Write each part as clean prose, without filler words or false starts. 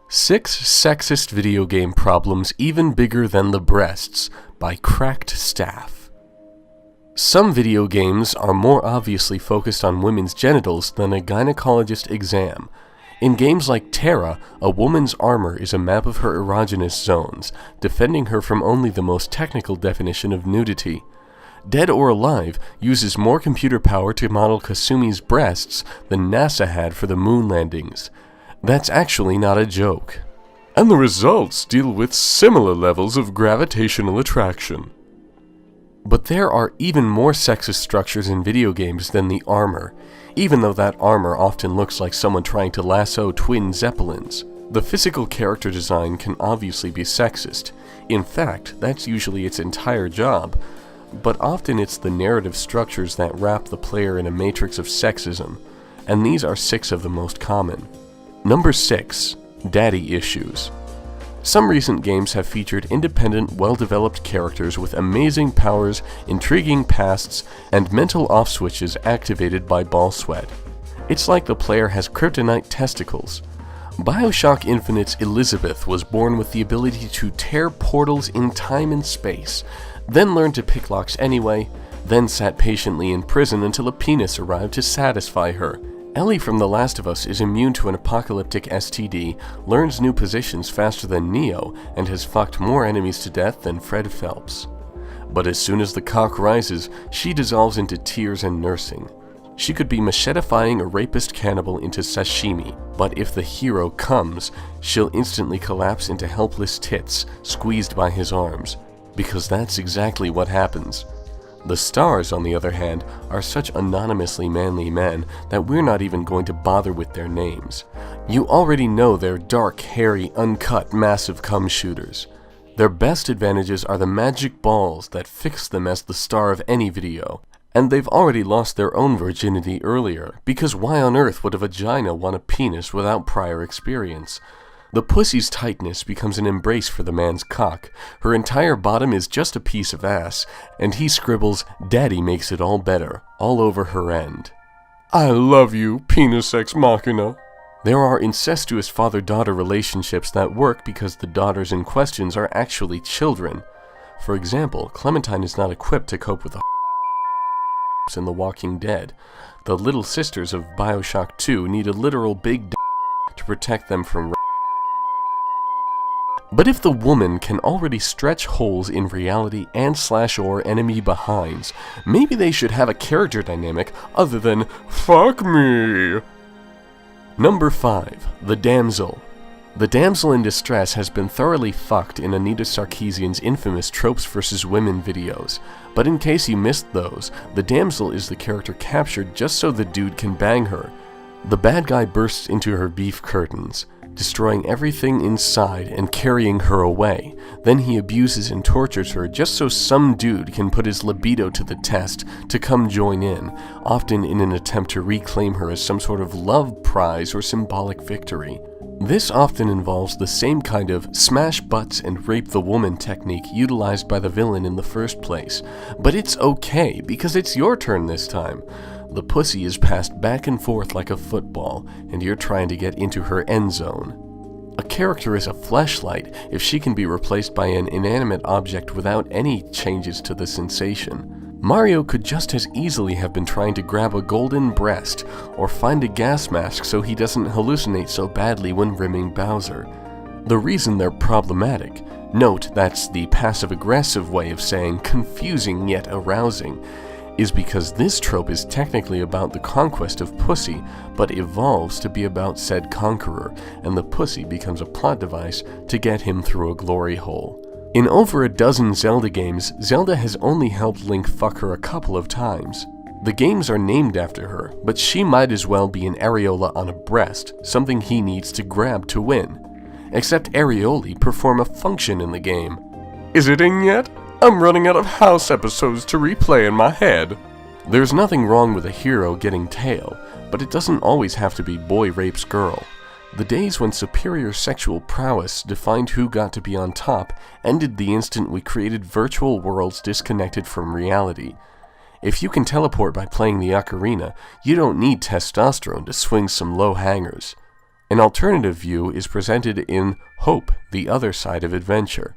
6 Sexist Video Game Problems Even Bigger Than the Breasts by Cracked Staff. Some video games are more obviously focused on women's genitals than a gynecologist exam. In games like Terra, a woman's armor is a map of her erogenous zones, defending her from only the most technical definition of nudity. Dead or Alive uses more computer power to model Kasumi's breasts than NASA had for the moon landings. That's actually not a joke. And the results deal with similar levels of gravitational attraction. But there are even more sexist structures in video games than the armor, even though that armor often looks like someone trying to lasso twin zeppelins. The physical character design can obviously be sexist. In fact, that's usually its entire job. But often it's the narrative structures that wrap the player in a matrix of sexism, and these are 6 of the most common. Number 6. Daddy issues. Some recent games have featured independent, well-developed characters with amazing powers, intriguing pasts, and mental off-switches activated by ball sweat. It's like the player has kryptonite testicles. BioShock Infinite's Elizabeth was born with the ability to tear portals in time and space, then learned to pick locks anyway, then sat patiently in prison until a penis arrived to satisfy her. Ellie from The Last of Us is immune to an apocalyptic STD, learns new positions faster than Neo, and has fucked more enemies to death than Fred Phelps. But as soon as the cock rises, she dissolves into tears and nursing. She could be machetifying a rapist cannibal into sashimi, but if the hero comes, she'll instantly collapse into helpless tits, squeezed by his arms. Because that's exactly what happens. The stars, on the other hand, are such anonymously manly men that we're not even going to bother with their names. You already know they're dark, hairy, uncut, massive cum shooters. Their best advantages are the magic balls that fix them as the star of any video. And they've already lost their own virginity earlier, because why on earth would a vagina want a penis without prior experience? The pussy's tightness becomes an embrace for the man's cock. Her entire bottom is just a piece of ass, and he scribbles, "Daddy makes it all better," all over her end. I love you, penis ex machina. There are incestuous father-daughter relationships that work because the daughters in questions are actually children. For example, Clementine is not equipped to cope with the in The Walking Dead. The little sisters of BioShock 2 need a literal big to protect them from But if the woman can already stretch holes in reality and /or enemy behinds, maybe they should have a character dynamic other than fuck me. Number 5. The Damsel. The damsel in distress has been thoroughly fucked in Anita Sarkeesian's infamous Tropes vs. Women videos, but in case you missed those, the damsel is the character captured just so the dude can bang her. The bad guy bursts into her beef curtains, destroying everything inside and carrying her away. Then he abuses and tortures her just so some dude can put his libido to the test to come join in, often in an attempt to reclaim her as some sort of love prize or symbolic victory. This often involves the same kind of smash butts and rape the woman technique utilized by the villain in the first place. But it's okay, because it's your turn this time. The pussy is passed back and forth like a football, and you're trying to get into her end zone. A character is a fleshlight if she can be replaced by an inanimate object without any changes to the sensation. Mario could just as easily have been trying to grab a golden breast, or find a gas mask so he doesn't hallucinate so badly when rimming Bowser. The reason they're problematic, note that's the passive-aggressive way of saying confusing yet arousing, is because this trope is technically about the conquest of pussy, but evolves to be about said conqueror, and the pussy becomes a plot device to get him through a glory hole. In over a dozen Zelda games, Zelda has only helped Link fuck her a couple of times. The games are named after her, but she might as well be an areola on a breast, something he needs to grab to win. Except areoli perform a function in the game. Is it in yet? I'm running out of House episodes to replay in my head. There's nothing wrong with a hero getting tail, but it doesn't always have to be boy rapes girl. The days when superior sexual prowess defined who got to be on top ended the instant we created virtual worlds disconnected from reality. If you can teleport by playing the ocarina, you don't need testosterone to swing some low hangers. An alternative view is presented in Hope, the Other Side of Adventure.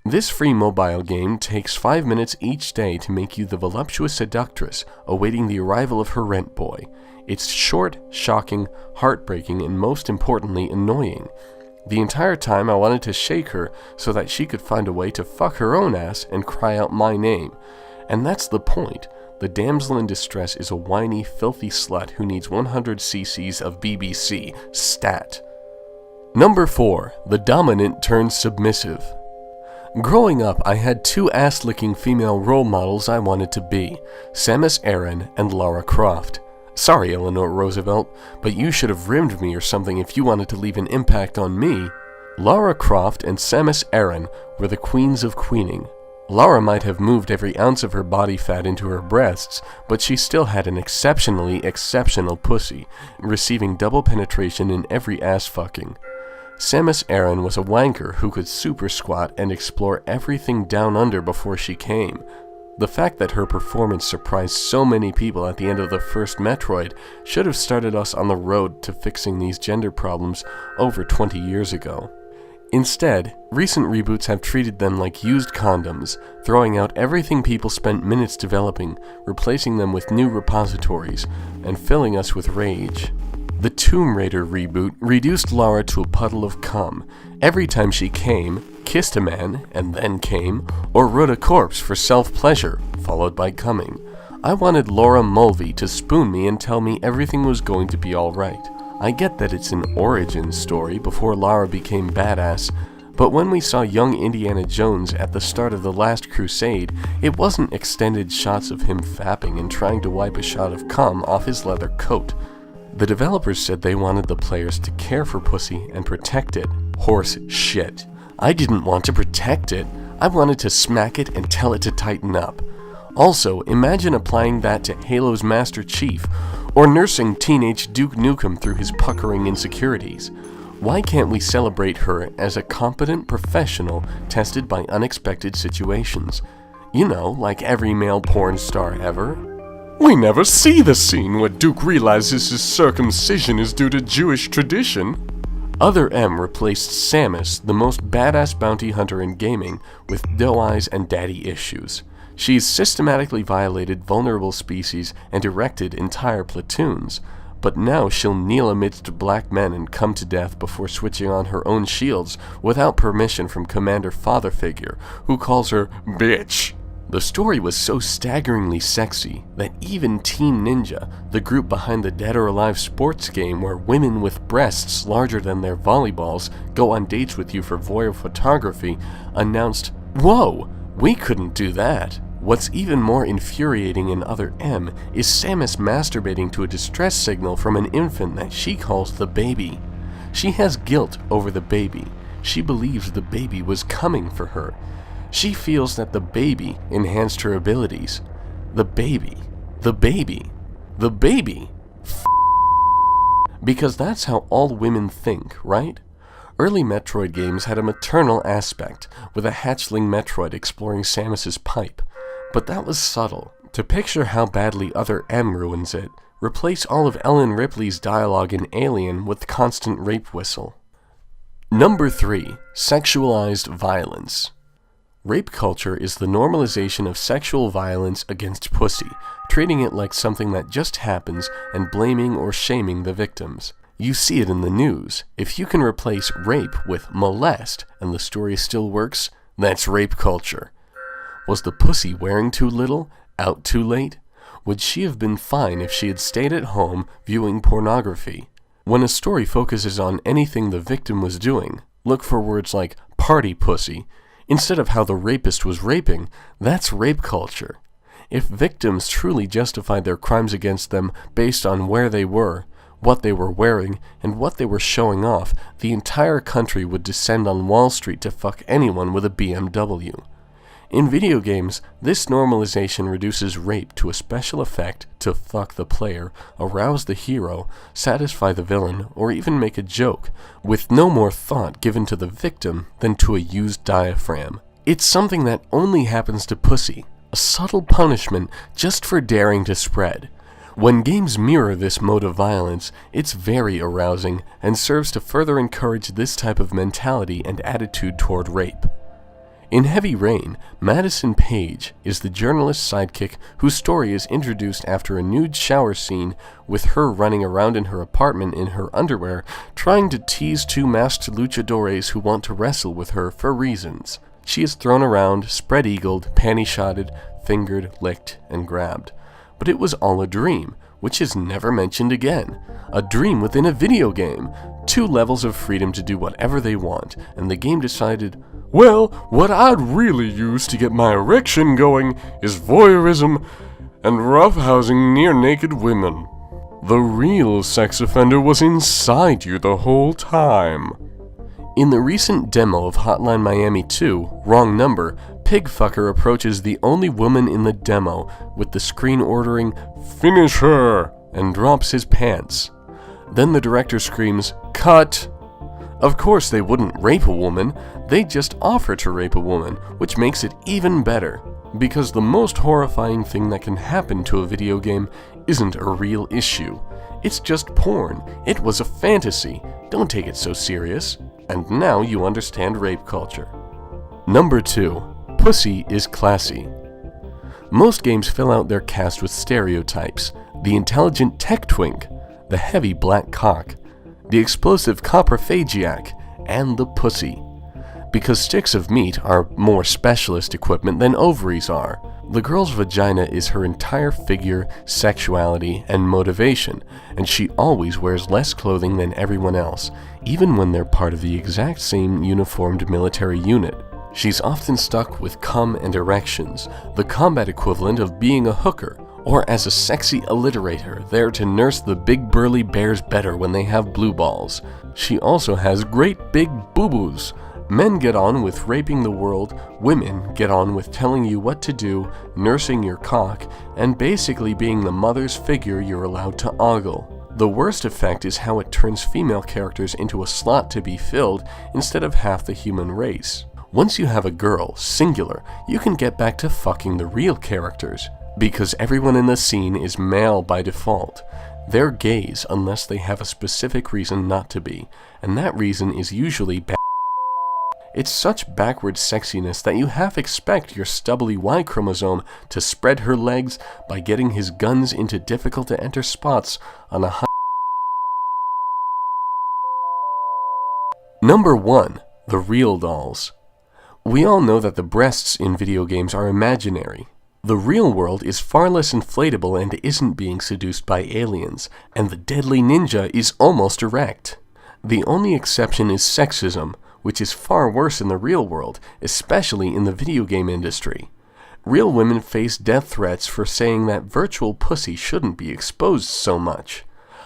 This free mobile game takes 5 minutes each day to make you the voluptuous seductress awaiting the arrival of her rent boy. It's short, shocking, heartbreaking, and most importantly, annoying. The entire time I wanted to shake her so that she could find a way to fuck her own ass and cry out my name. And that's the point. The damsel in distress is a whiny, filthy slut who needs 100 cc's of BBC, stat. Number 4. The dominant turns submissive. Growing up, I had 2 ass-licking female role models I wanted to be, Samus Aran and Lara Croft. Sorry, Eleanor Roosevelt, but you should have rimmed me or something if you wanted to leave an impact on me. Lara Croft and Samus Aran were the queens of queening. Lara might have moved every ounce of her body fat into her breasts, but she still had an exceptionally exceptional pussy, receiving double penetration in every ass fucking. Samus Aran was a wanker who could super squat and explore everything down under before she came. The fact that her performance surprised so many people at the end of the first Metroid should have started us on the road to fixing these gender problems over 20 years ago. Instead, recent reboots have treated them like used condoms, throwing out everything people spent minutes developing, replacing them with new repositories, and filling us with rage. The Tomb Raider reboot reduced Lara to a puddle of cum every time she came, kissed a man, and then came, or rode a corpse for self-pleasure, followed by coming. I wanted Laura Mulvey to spoon me and tell me everything was going to be alright. I get that it's an origin story before Lara became badass, but when we saw young Indiana Jones at the start of The Last Crusade, it wasn't extended shots of him fapping and trying to wipe a shot of cum off his leather coat. The developers said they wanted the players to care for pussy and protect it. Horse shit. I didn't want to protect it. I wanted to smack it and tell it to tighten up. Also, imagine applying that to Halo's Master Chief, or nursing teenage Duke Nukem through his puckering insecurities. Why can't we celebrate her as a competent professional tested by unexpected situations? You know, like every male porn star ever. We never see the scene where Duke realizes his circumcision is due to Jewish tradition. Other M replaced Samus, the most badass bounty hunter in gaming, with doe eyes and daddy issues. She's systematically violated vulnerable species and erected entire platoons, but now she'll kneel amidst black men and come to death before switching on her own shields without permission from Commander Father Figure, who calls her bitch. The story was so staggeringly sexy that even Team Ninja, the group behind the Dead or Alive sports game where women with breasts larger than their volleyballs go on dates with you for voyeur photography, announced, "Whoa, we couldn't do that." What's even more infuriating in Other M is Samus masturbating to a distress signal from an infant that she calls the baby. She has guilt over the baby. She believes the baby was coming for her. She feels that the baby enhanced her abilities. The baby. Because that's how all women think, right? Early Metroid games had a maternal aspect, with a hatchling Metroid exploring Samus's pipe. But that was subtle. To picture how badly Other M ruins it, replace all of Ellen Ripley's dialogue in Alien with constant rape whistle. Number 3. Sexualized violence. Rape culture is the normalization of sexual violence against pussy, treating it like something that just happens and blaming or shaming the victims. You see it in the news. If you can replace rape with molest and the story still works, that's rape culture. Was the pussy wearing too little? Out too late? Would she have been fine if she had stayed at home viewing pornography? When a story focuses on anything the victim was doing, look for words like party pussy, instead of how the rapist was raping. That's rape culture. If victims truly justified their crimes against them based on where they were, what they were wearing, and what they were showing off, the entire country would descend on Wall Street to fuck anyone with a BMW. In video games, this normalization reduces rape to a special effect to fuck the player, arouse the hero, satisfy the villain, or even make a joke, with no more thought given to the victim than to a used diaphragm. It's something that only happens to pussy, a subtle punishment just for daring to spread. When games mirror this mode of violence, it's very arousing and serves to further encourage this type of mentality and attitude toward rape. In Heavy Rain, Madison Page is the journalist's sidekick whose story is introduced after a nude shower scene with her running around in her apartment in her underwear, trying to tease two masked luchadores who want to wrestle with her for reasons. She is thrown around, spread-eagled, panty-shotted, fingered, licked, and grabbed. But it was all a dream, which is never mentioned again. A dream within a video game. 2 levels of freedom to do whatever they want, and the game decided, well, what I'd really use to get my erection going is voyeurism and roughhousing near-naked women. The real sex offender was inside you the whole time. In the recent demo of Hotline Miami 2, Wrong Number, Pigfucker approaches the only woman in the demo with the screen ordering, "Finish her!" and drops his pants. Then the director screams, "Cut!" Of course they wouldn't rape a woman, they just offer to rape a woman, which makes it even better. Because the most horrifying thing that can happen to a video game isn't a real issue. It's just porn. It was a fantasy. Don't take it so serious. And now you understand rape culture. Number 2. Pussy is classy. Most games fill out their cast with stereotypes. The intelligent tech twink, the heavy black cock, the explosive coprophagiac, and the pussy. Because sticks of meat are more specialist equipment than ovaries are. The girl's vagina is her entire figure, sexuality, and motivation, and she always wears less clothing than everyone else, even when they're part of the exact same uniformed military unit. She's often stuck with cum and erections, the combat equivalent of being a hooker, or as a sexy alliterator there to nurse the big burly bears better when they have blue balls. She also has great big boo-boos. Men get on with raping the world, women get on with telling you what to do, nursing your cock, and basically being the mother's figure you're allowed to ogle. The worst effect is how it turns female characters into a slot to be filled instead of half the human race. Once you have a girl, singular, you can get back to fucking the real characters. Because everyone in the scene is male by default. They're gays unless they have a specific reason not to be, and that reason is usually bad. It's such backwards sexiness that you half expect your stubbly Y chromosome to spread her legs by getting his guns into difficult-to-enter spots on a high. Number 1. The real dolls. We all know that the breasts in video games are imaginary. The real world is far less inflatable and isn't being seduced by aliens, and the deadly ninja is almost erect. The only exception is sexism, which is far worse in the real world, especially in the video game industry. Real women face death threats for saying that virtual pussy shouldn't be exposed so much.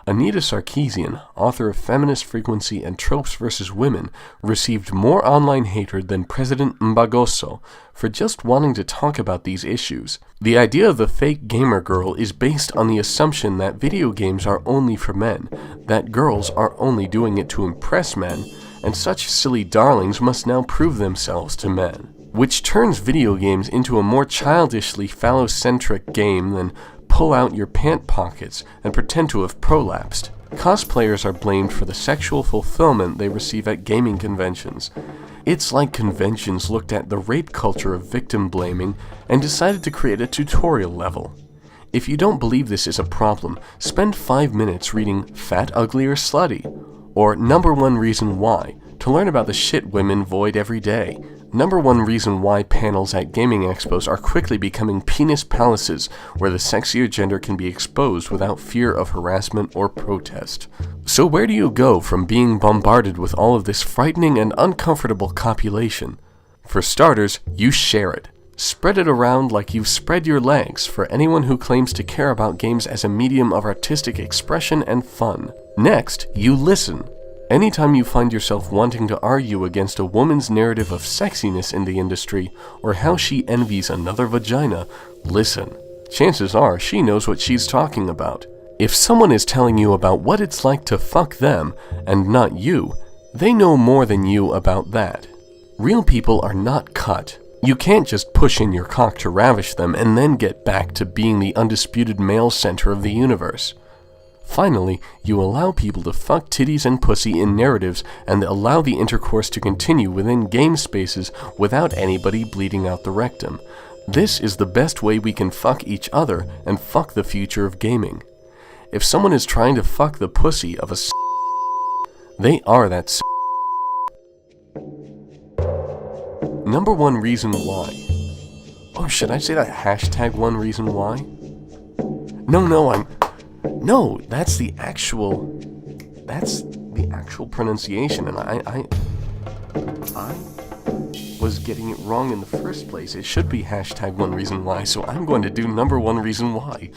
Anita Sarkeesian, author of Feminist Frequency and Tropes vs. Women, received more online hatred than President Mbagoso for just wanting to talk about these issues. The idea of the fake gamer girl is based on the assumption that video games are only for men, that girls are only doing it to impress men, and such silly darlings must now prove themselves to men. Which turns video games into a more childishly phallocentric game than pull out your pant pockets and pretend to have prolapsed. Cosplayers are blamed for the sexual fulfillment they receive at gaming conventions. It's like conventions looked at the rape culture of victim blaming and decided to create a tutorial level. If you don't believe this is a problem, spend 5 minutes reading Fat, Ugly, or Slutty, or Number 1 Reason Why, to learn about the shit women void every day. Number 1 reason why panels at gaming expos are quickly becoming penis palaces where the sexier gender can be exposed without fear of harassment or protest. So where do you go from being bombarded with all of this frightening and uncomfortable copulation? For starters, you share it. Spread it around like you've spread your legs for anyone who claims to care about games as a medium of artistic expression and fun. Next, you listen. Anytime you find yourself wanting to argue against a woman's narrative of sexiness in the industry, or how she envies another vagina, listen. Chances are she knows what she's talking about. If someone is telling you about what it's like to fuck them, and not you, they know more than you about that. Real people are not cut. You can't just push in your cock to ravish them and then get back to being the undisputed male center of the universe. Finally, you allow people to fuck titties and pussy in narratives and allow the intercourse to continue within game spaces without anybody bleeding out the rectum. This is the best way we can fuck each other and fuck the future of gaming. If someone is trying to fuck the pussy of a they are that Number one reason why. Oh, should I say that hashtag one reason why? No, that's the actual pronunciation, and I was getting it wrong in the first place. It should be hashtag one reason why, so I'm going to do number one reason why.